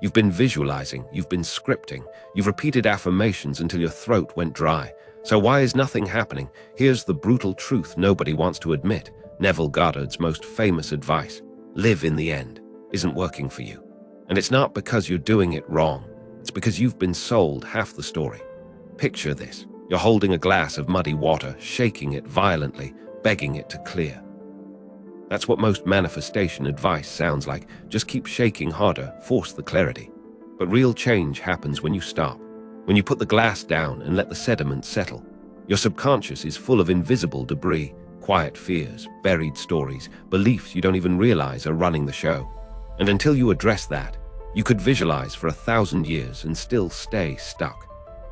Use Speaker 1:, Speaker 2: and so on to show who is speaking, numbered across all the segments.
Speaker 1: You've been visualizing, you've been scripting, you've repeated affirmations until your throat went dry. So why is nothing happening? Here's the brutal truth nobody wants to admit. Neville Goddard's most famous advice, live in the end, isn't working for you. And it's not because you're doing it wrong. It's because you've been sold half the story. Picture this. You're holding a glass of muddy water, shaking it violently, begging it to clear. That's what most manifestation advice sounds like. Just keep shaking harder, force the clarity. But real change happens when you stop, when you put the glass down and let the sediment settle. Your subconscious is full of invisible debris, quiet fears, buried stories, beliefs you don't even realize are running the show. And until you address that, you could visualize for 1,000 years and still stay stuck.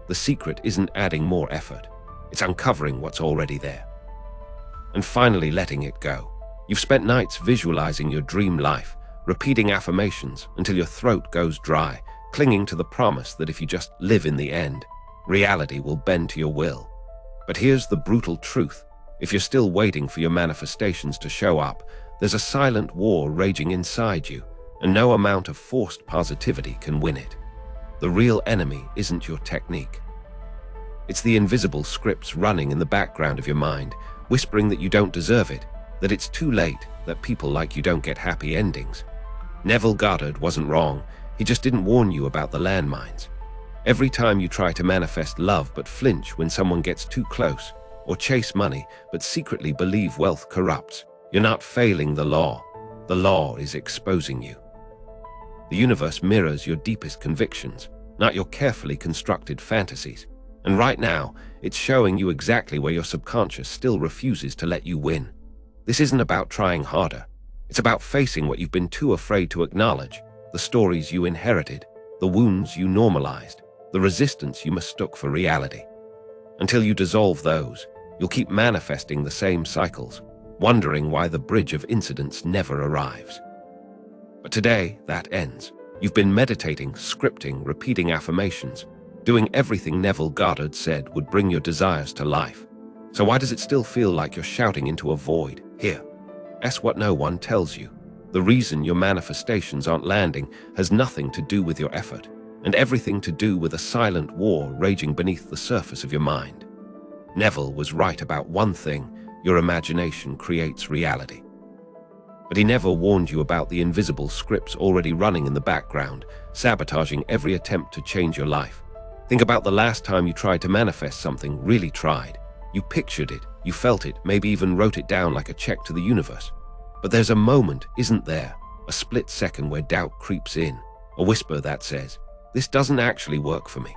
Speaker 1: The secret isn't adding more effort. It's uncovering what's already there. And finally letting it go. You've spent nights visualizing your dream life, repeating affirmations until your throat goes dry, clinging to the promise that if you just live in the end, reality will bend to your will. But here's the brutal truth. If you're still waiting for your manifestations to show up, there's a silent war raging inside you, and no amount of forced positivity can win it. The real enemy isn't your technique. It's the invisible scripts running in the background of your mind, whispering that you don't deserve it, that it's too late, that people like you don't get happy endings. Neville Goddard wasn't wrong. He just didn't warn you about the landmines. Every time you try to manifest love but flinch when someone gets too close, or chase money but secretly believe wealth corrupts, you're not failing the law. The law is exposing you. The universe mirrors your deepest convictions, not your carefully constructed fantasies. And right now, it's showing you exactly where your subconscious still refuses to let you win. This isn't about trying harder. It's about facing what you've been too afraid to acknowledge, the stories you inherited, the wounds you normalized, the resistance you mistook for reality. Until you dissolve those, you'll keep manifesting the same cycles, wondering why the bridge of incidents never arrives. But today, that ends. You've been meditating, scripting, repeating affirmations, doing everything Neville Goddard said would bring your desires to life. So why does it still feel like you're shouting into a void? Here, ask what no one tells you. The reason your manifestations aren't landing has nothing to do with your effort, and everything to do with a silent war raging beneath the surface of your mind. Neville was right about one thing: your imagination creates reality. But he never warned you about the invisible scripts already running in the background, sabotaging every attempt to change your life. Think about the last time you tried to manifest something, really tried. You pictured it, you felt it, maybe even wrote it down like a check to the universe. But there's a moment, isn't there? A split second where doubt creeps in, a whisper that says, "This doesn't actually work for me."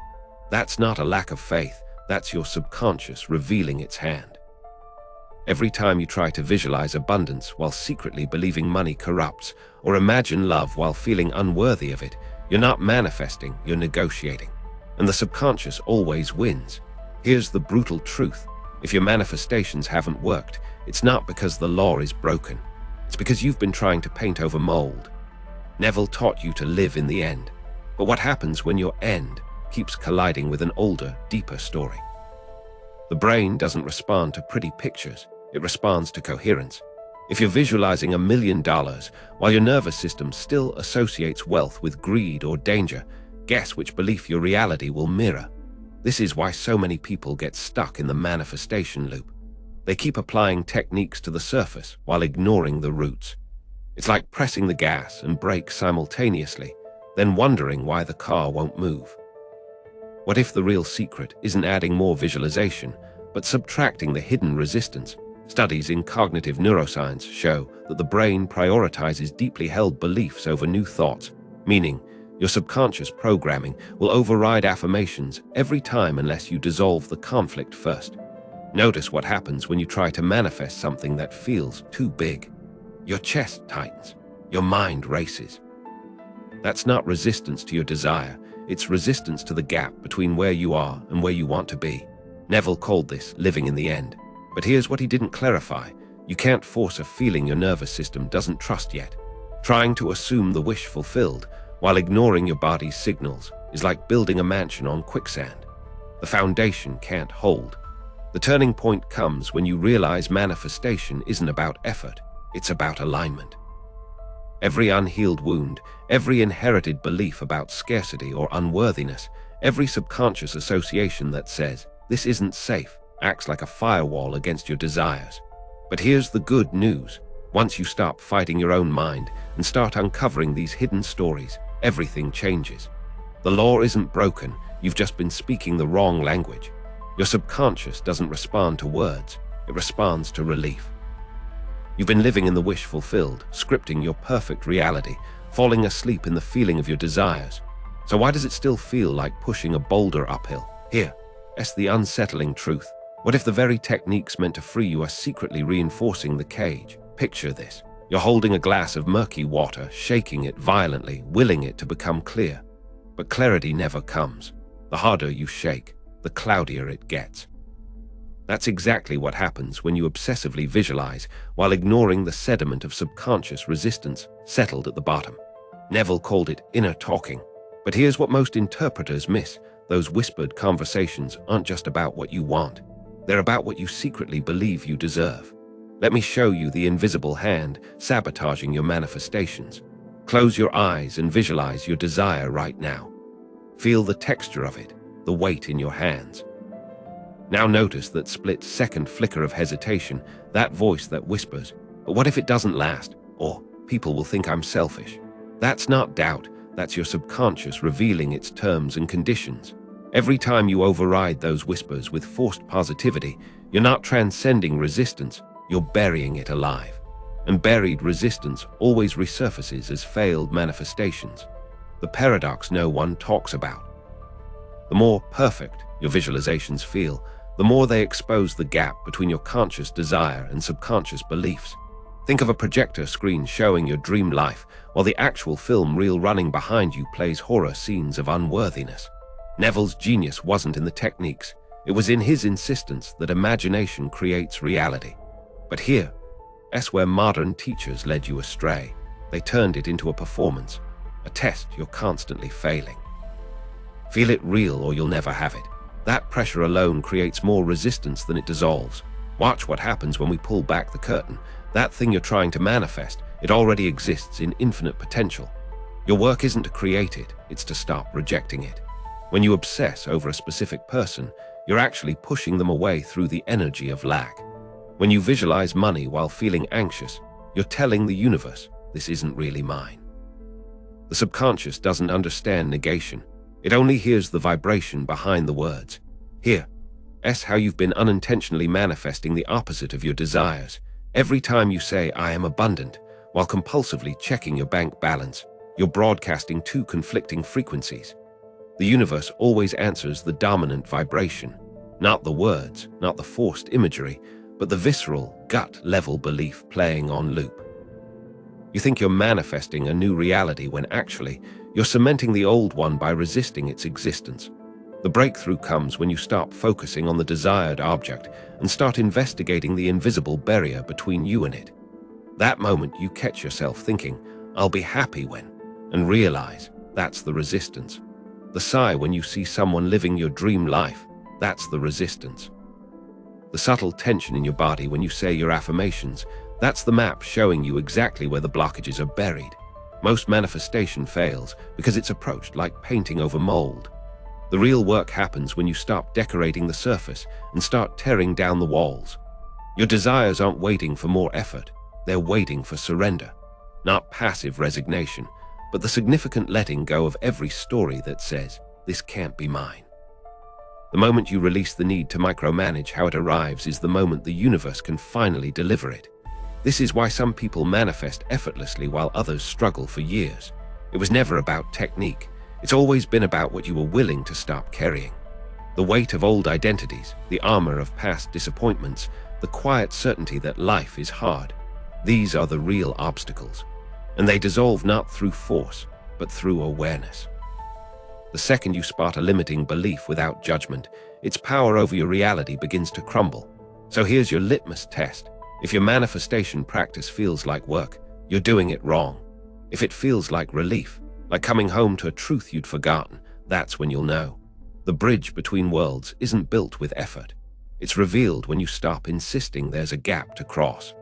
Speaker 1: That's not a lack of faith, that's your subconscious revealing its hand. Every time you try to visualize abundance while secretly believing money corrupts, or imagine love while feeling unworthy of it, you're not manifesting, you're negotiating. And the subconscious always wins. Here's the brutal truth. If your manifestations haven't worked, it's not because the law is broken. It's because you've been trying to paint over mold. Neville taught you to live in the end. But what happens when your end keeps colliding with an older, deeper story? The brain doesn't respond to pretty pictures. It responds to coherence. If you're visualizing $1 million while your nervous system still associates wealth with greed or danger, guess which belief your reality will mirror. This is why so many people get stuck in the manifestation loop. They keep applying techniques to the surface while ignoring the roots. It's like pressing the gas and brake simultaneously, then wondering why the car won't move. What if the real secret isn't adding more visualization, but subtracting the hidden resistance? Studies in cognitive neuroscience show that the brain prioritizes deeply held beliefs over new thoughts, meaning your subconscious programming will override affirmations every time unless you dissolve the conflict first. Notice what happens when you try to manifest something that feels too big. Your chest tightens, your mind races. That's not resistance to your desire, it's resistance to the gap between where you are and where you want to be. Neville called this living in the end. But here's what he didn't clarify. You can't force a feeling your nervous system doesn't trust yet. Trying to assume the wish fulfilled while ignoring your body's signals is like building a mansion on quicksand. The foundation can't hold. The turning point comes when you realize manifestation isn't about effort, it's about alignment. Every unhealed wound, every inherited belief about scarcity or unworthiness, every subconscious association that says, "This isn't safe," acts like a firewall against your desires. But here's the good news. Once you stop fighting your own mind and start uncovering these hidden stories, everything changes. The law isn't broken, you've just been speaking the wrong language. Your subconscious doesn't respond to words, it responds to relief. You've been living in the wish fulfilled, scripting your perfect reality, falling asleep in the feeling of your desires. So why does it still feel like pushing a boulder uphill? That's the unsettling truth. What if the very techniques meant to free you are secretly reinforcing the cage? Picture this. You're holding a glass of murky water, shaking it violently, willing it to become clear. But clarity never comes. The harder you shake, the cloudier it gets. That's exactly what happens when you obsessively visualize while ignoring the sediment of subconscious resistance settled at the bottom. Neville called it inner talking. But here's what most interpreters miss. Those whispered conversations aren't just about what you want. They're about what you secretly believe you deserve. Let me show you the invisible hand sabotaging your manifestations. Close your eyes and visualize your desire right now. Feel the texture of it, the weight in your hands. Now notice that split-second flicker of hesitation, that voice that whispers, "But what if it doesn't last?" Or, "People will think I'm selfish." That's not doubt, that's your subconscious revealing its terms and conditions. Every time you override those whispers with forced positivity, you're not transcending resistance, you're burying it alive. And buried resistance always resurfaces as failed manifestations. The paradox no one talks about. The more perfect your visualizations feel, the more they expose the gap between your conscious desire and subconscious beliefs. Think of a projector screen showing your dream life, while the actual film reel running behind you plays horror scenes of unworthiness. Neville's genius wasn't in the techniques, it was in his insistence that imagination creates reality. But that's where modern teachers led you astray. They turned it into a performance, a test you're constantly failing. Feel it real or you'll never have it. That pressure alone creates more resistance than it dissolves. Watch what happens when we pull back the curtain. That thing you're trying to manifest, it already exists in infinite potential. Your work isn't to create it, it's to stop rejecting it. When you obsess over a specific person, you're actually pushing them away through the energy of lack. When you visualize money while feeling anxious, you're telling the universe, "This isn't really mine." The subconscious doesn't understand negation. It only hears the vibration behind the words. That's how you've been unintentionally manifesting the opposite of your desires. Every time you say, "I am abundant," while compulsively checking your bank balance, you're broadcasting two conflicting frequencies. The universe always answers the dominant vibration, not the words, not the forced imagery, but the visceral, gut-level belief playing on loop. You think you're manifesting a new reality when actually, you're cementing the old one by resisting its existence. The breakthrough comes when you stop focusing on the desired object and start investigating the invisible barrier between you and it. That moment you catch yourself thinking, "I'll be happy when," and realize that's the resistance. The sigh when you see someone living your dream life, that's the resistance. The subtle tension in your body when you say your affirmations, that's the map showing you exactly where the blockages are buried. Most manifestation fails because it's approached like painting over mold. The real work happens when you stop decorating the surface and start tearing down the walls. Your desires aren't waiting for more effort, they're waiting for surrender. Not passive resignation, but the significant letting go of every story that says, "This can't be mine." The moment you release the need to micromanage how it arrives is the moment the universe can finally deliver it. This is why some people manifest effortlessly while others struggle for years. It was never about technique. It's always been about what you were willing to stop carrying. The weight of old identities, the armor of past disappointments, the quiet certainty that life is hard. These are the real obstacles. And they dissolve not through force, but through awareness. The second you spot a limiting belief without judgment, its power over your reality begins to crumble. So here's your litmus test. If your manifestation practice feels like work, you're doing it wrong. If it feels like relief, like coming home to a truth you'd forgotten, that's when you'll know. The bridge between worlds isn't built with effort. It's revealed when you stop insisting there's a gap to cross.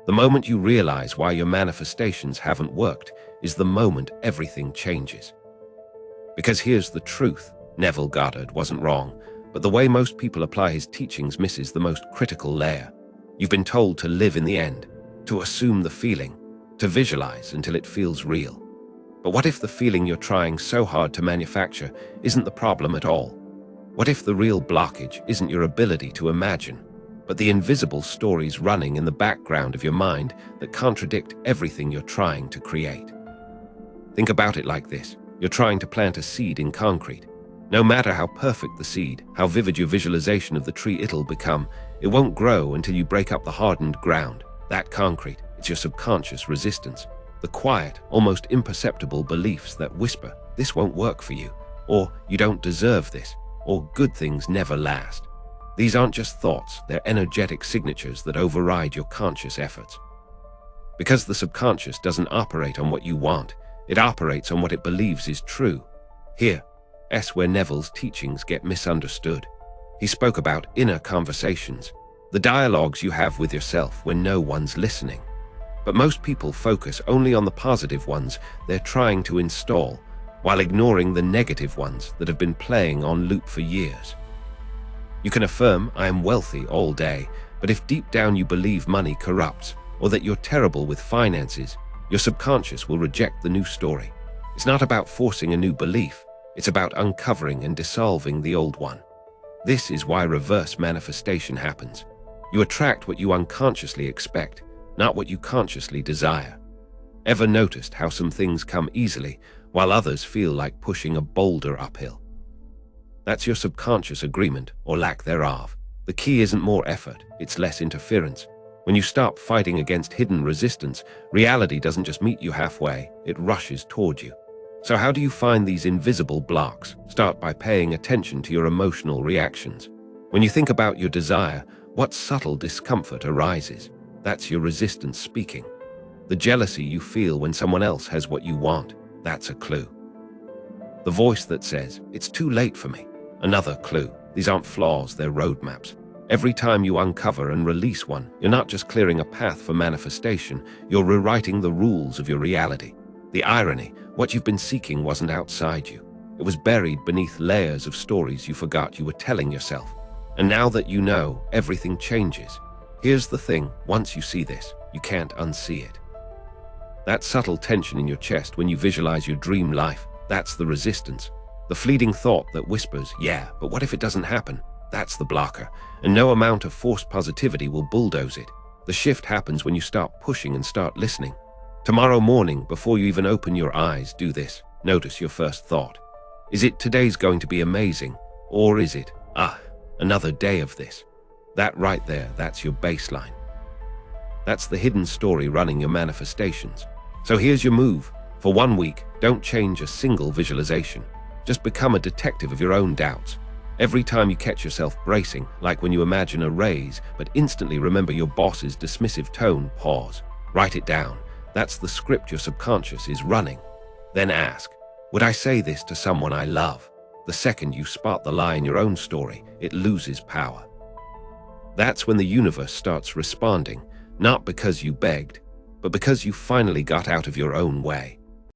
Speaker 1: The moment you realize why your manifestations haven't worked is the moment everything changes. Because here's the truth, Neville Goddard wasn't wrong, but the way most people apply his teachings misses the most critical layer. You've been told to live in the end, to assume the feeling, to visualize until it feels real. But what if the feeling you're trying so hard to manufacture isn't the problem at all? What if the real blockage isn't your ability to imagine, but the invisible stories running in the background of your mind that contradict everything you're trying to create? Think about it like this. You're trying to plant a seed in concrete. No matter how perfect the seed, how vivid your visualization of the tree it'll become, it won't grow until you break up the hardened ground. That concrete, it's your subconscious resistance. The quiet, almost imperceptible beliefs that whisper, this won't work for you, or you don't deserve this, or good things never last. These aren't just thoughts, they're energetic signatures that override your conscious efforts. Because the subconscious doesn't operate on what you want, it operates on what it believes is true. Here's where Neville's teachings get misunderstood. He spoke about inner conversations, the dialogues you have with yourself when no one's listening. But most people focus only on the positive ones they're trying to install, while ignoring the negative ones that have been playing on loop for years. You can affirm, I am wealthy all day, but if deep down you believe money corrupts, or that you're terrible with finances, your subconscious will reject the new story. It's not about forcing a new belief, it's about uncovering and dissolving the old one. This is why reverse manifestation happens. You attract what you unconsciously expect, not what you consciously desire. Ever noticed how some things come easily, while others feel like pushing a boulder uphill? That's your subconscious agreement, or lack thereof. The key isn't more effort, it's less interference. When you stop fighting against hidden resistance, reality doesn't just meet you halfway, it rushes toward you. So how do you find these invisible blocks? Start by paying attention to your emotional reactions. When you think about your desire, what subtle discomfort arises? That's your resistance speaking. The jealousy you feel when someone else has what you want, that's a clue. The voice that says, it's too late for me, another clue. These aren't flaws, they're roadmaps. Every time you uncover and release one, you're not just clearing a path for manifestation, you're rewriting the rules of your reality. The irony, what you've been seeking wasn't outside you. It was buried beneath layers of stories you forgot you were telling yourself. And now that you know, everything changes. Here's the thing, once you see this, you can't unsee it. That subtle tension in your chest when you visualize your dream life, that's the resistance. The fleeting thought that whispers, yeah, but what if it doesn't happen? That's the blocker, and no amount of forced positivity will bulldoze it. The shift happens when you start pushing and start listening. Tomorrow morning, before you even open your eyes, do this. Notice your first thought. Is it today's going to be amazing? Or is it, another day of this? That right there, that's your baseline. That's the hidden story running your manifestations. So here's your move. For 1 week, don't change a single visualization. Just become a detective of your own doubts. Every time you catch yourself bracing, like when you imagine a raise, but instantly remember your boss's dismissive tone, pause. Write it down. That's the script your subconscious is running. Then ask, would I say this to someone I love? The second you spot the lie in your own story, it loses power. That's when the universe starts responding, not because you begged, but because you finally got out of your own way.